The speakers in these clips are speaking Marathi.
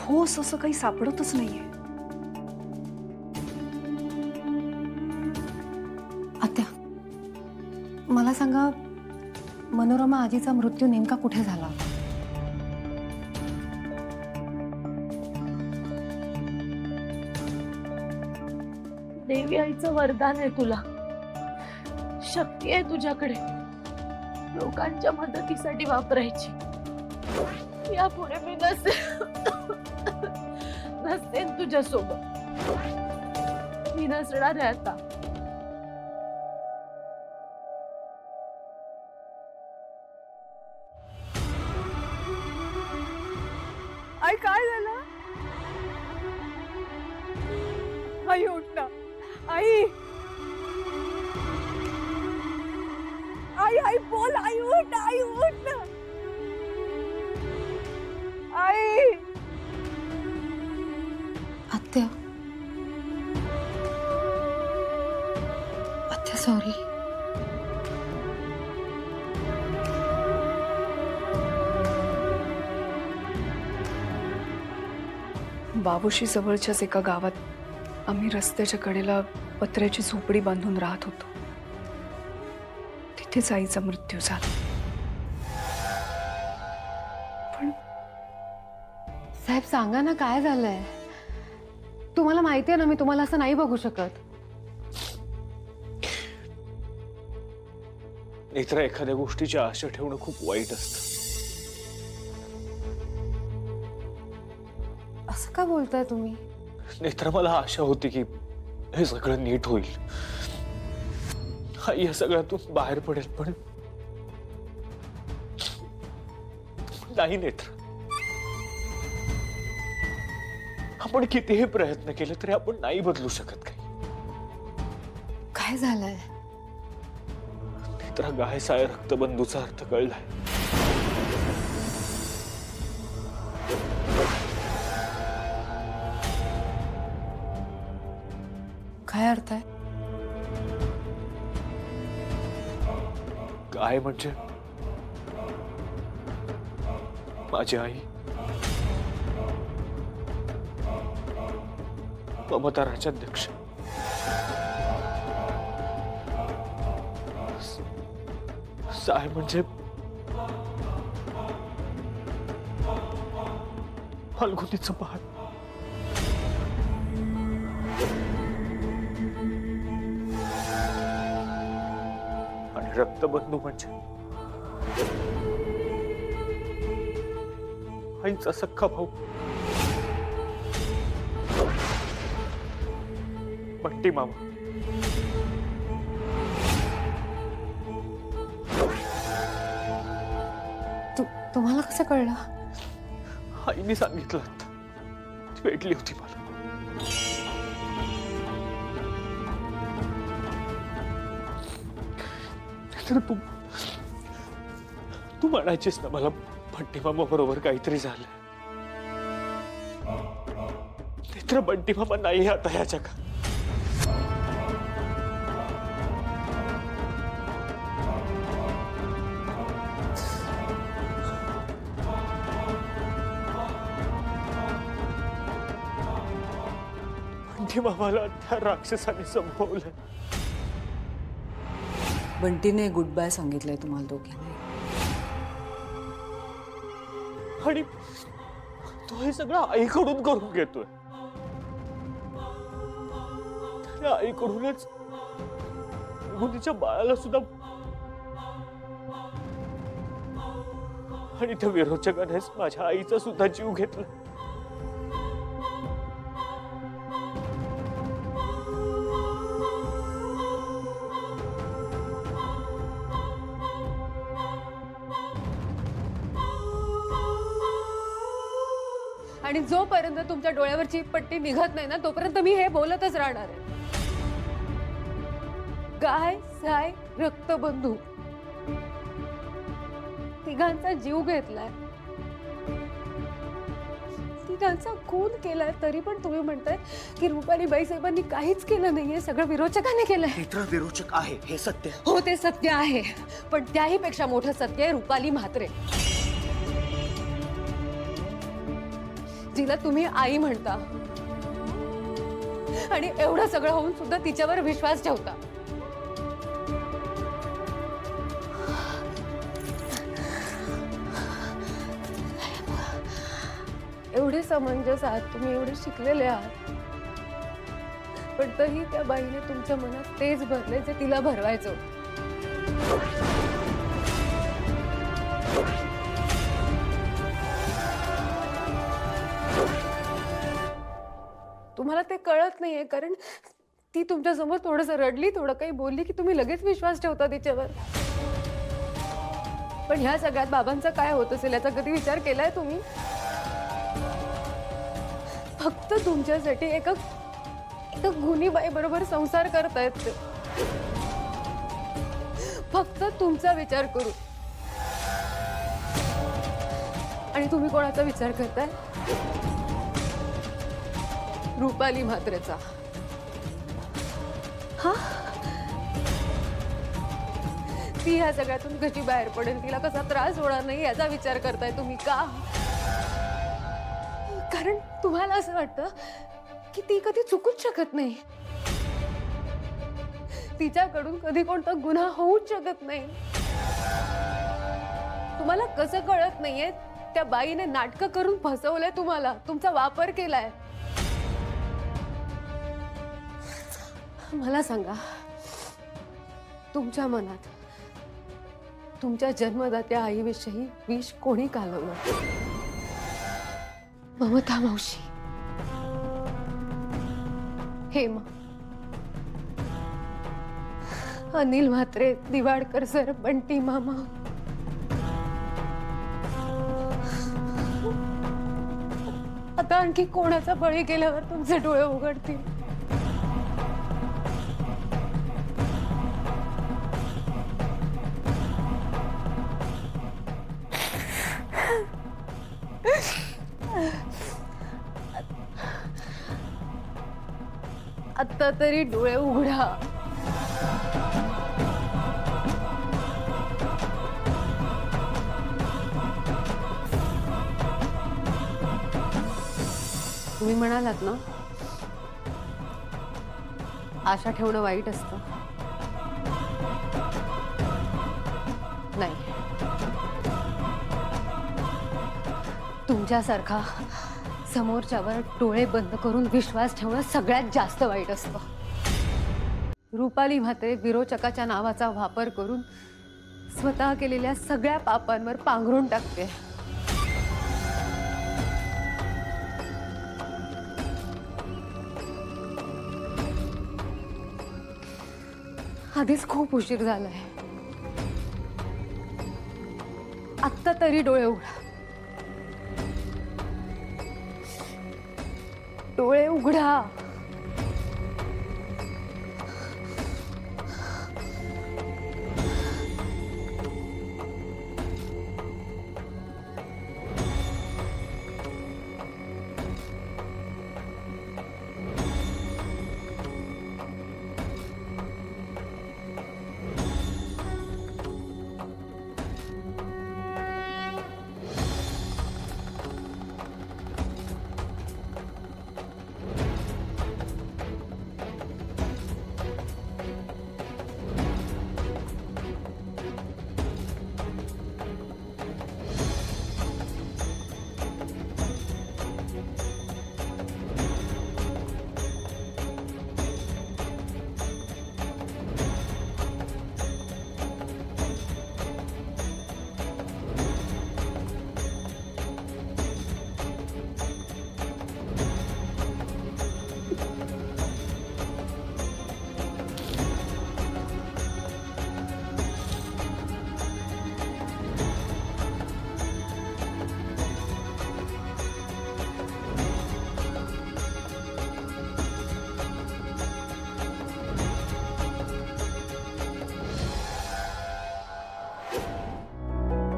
ठोस असं काही सापडतच नाहीये. आत्या, मला सांगा, मनोरमा आजीचा मृत्यू नेमका कुठे झाला? देवी आईचं वरदान आहे तुला, शक्ती आहे तुझ्याकडे लोकांच्या मदतीसाठी वापरायची. यापुढे मी नसेन तुझ्यासोबत, मी नसणार आहे आता. आई काय झालं? आई उठ ना. आई आई आई बोल. आई उठ. आई उठ ना. आई. आत्या, आत्या सॉरी. बाबूशी जवळच्याच एका गावात आम्ही रस्त्याच्या कडेला पत्र्याची झोपडी बांधून राहत होतो. तिथेच आईचा मृत्यू झाला. पण साहेब सांगा ना, काय झालंय? तुम्हाला माहिती आहे ना, मी तुम्हाला असं नाही बघू शकत. नेत्रा, एखाद्या गोष्टीची आशा ठेवणं खूप वाईट असतं. असं का बोलताय तुम्ही? नेत्रा, मला आशा होती की हे सगळं नीट होईल, आई या सगळ्यातून बाहेर पडेल, पण नाही नेत्रा. आपण कितीही प्रयत्न केले तरी आपण नाही बदलू शकत काही. काय झालंय? नेत्रा, गायसाय रक्तबंधूचा अर्थ कळलाय. काय अर्थ आहे? गाय म्हणजे माझी आई, ममता राज्याध्यक्ष. साय म्हणजे फाल्गुनीचं बाळ. आणि रक्तबंधू म्हणजे आईचा सख्खा भाऊ बंटी मामा. तुम्हाला कसं कळलं? आईने सांगितलं होतं, ती भेटली होती मला. तर तू म्हणायचीस ना मला, बंटी मामा बरोबर काहीतरी झालं. नेत्र, बंटी मामा नाही आता या जगात. बंटी मामाला त्या राक्षसाने संपवलं. बंटीने गुड बाय सांगितलंय तुम्हाला दोघांना. आणि तो हे सगळं आईकडून करून घेतोय. त्या आईकडूनच तिच्या बाळाला सुद्धा. आणि त्या विरोचकानेच माझ्या आईचा सुद्धा जीव घेतला. आणि जोपर्यंत तुमच्या डोळ्यावरची पट्टी निघत नाही ना, तोपर्यंत मी हे बोलतच राहणार आहे. गाय साय रक्तबंधू तिघांचा जीव घेतलाय, तिघांचा खून केलाय, तरी पण तुम्ही म्हणताय की रुपाली बाई साहेबांनी काहीच केलं नाहीये, सगळं विरोचकाने केलंय. नेत्र विरोचक आहे हे सत्य. हो, ते सत्य आहे, पण त्याही पेक्षा मोठं सत्य आहे रुपाली म्हात्रे, जिला तुम्ही आई म्हणता आणि एवढं सगळं होऊन सुद्धा तिच्यावर विश्वास ठेवता. एवढे समंजस आहात तुम्ही, एवढे शिकलेले आहात, पण तरी त्या बाईने तुमच्या मनात तेच भरले जे तिला भरवायचं होतं. तुम्हाला ते कळत नाहीये कारण ती तुमच्या समोर थोडंसं रडली, थोडं काही बोलली की तुम्ही लगेच विश्वास ठेवता तिच्यावर. पण ह्या सगळ्यात बाबांचं काय होत असेल याचा कधी विचार केलाय तुम्ही? फक्त तुमच्यासाठी एका गुणी बाई बरोबर संसार करतायत ते, फक्त तुमचा विचार करू. आणि तुम्ही कोणाचा विचार करताय? रुपाली म्हात्रेचा. हा, ती ह्या सगळ्यातून कशी बाहेर पडेल, तिला कसा त्रास होणार नाही याचा विचार करताय तुम्ही का? कारण तुम्हाला असं वाटतं की ती कधी चुकूच शकत नाही, तिच्याकडून कधी कोणता गुन्हा होऊच शकत नाही. तुम्हाला कसं कळत नाहीये त्या बाईने नाटकं करून फसवलंय तुम्हाला, तुमचा वापर केलाय. मला सांगा, तुमच्या मनात तुमच्या जन्मदात्या आईविषयी विष कोणी कालवलं? ममता मावशी, हेमा, अनिल म्हात्रे, दिवाडकर सर, बंटी मामा. आता आणखी कोणाचा बळी केल्यावर तुमचे डोळे उघडतील? आता तरी डोळे उघडा. तुम्ही म्हणालात ना, आशा ठेवणं वाईट असतं. नाही, तुमच्यासारखा समोरच्यावर डोळे बंद करून विश्वास ठेवणं सगळ्यात जास्त वाईट असतं. रुपाली म्हात्रे विरोचकाच्या नावाचा वापर करून स्वतः केलेल्या सगळ्या पापांवर पांघरून टाकते. आधीच खूप उशीर झालाय. आत्ता तरी डोळे उघडा. डोळे उघडा.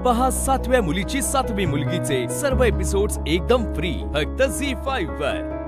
पहा 7व्या मुलीची 7वी मुलगीचे सर्व एपिसोड्स एकदम फ्री फक्त झी5 वर.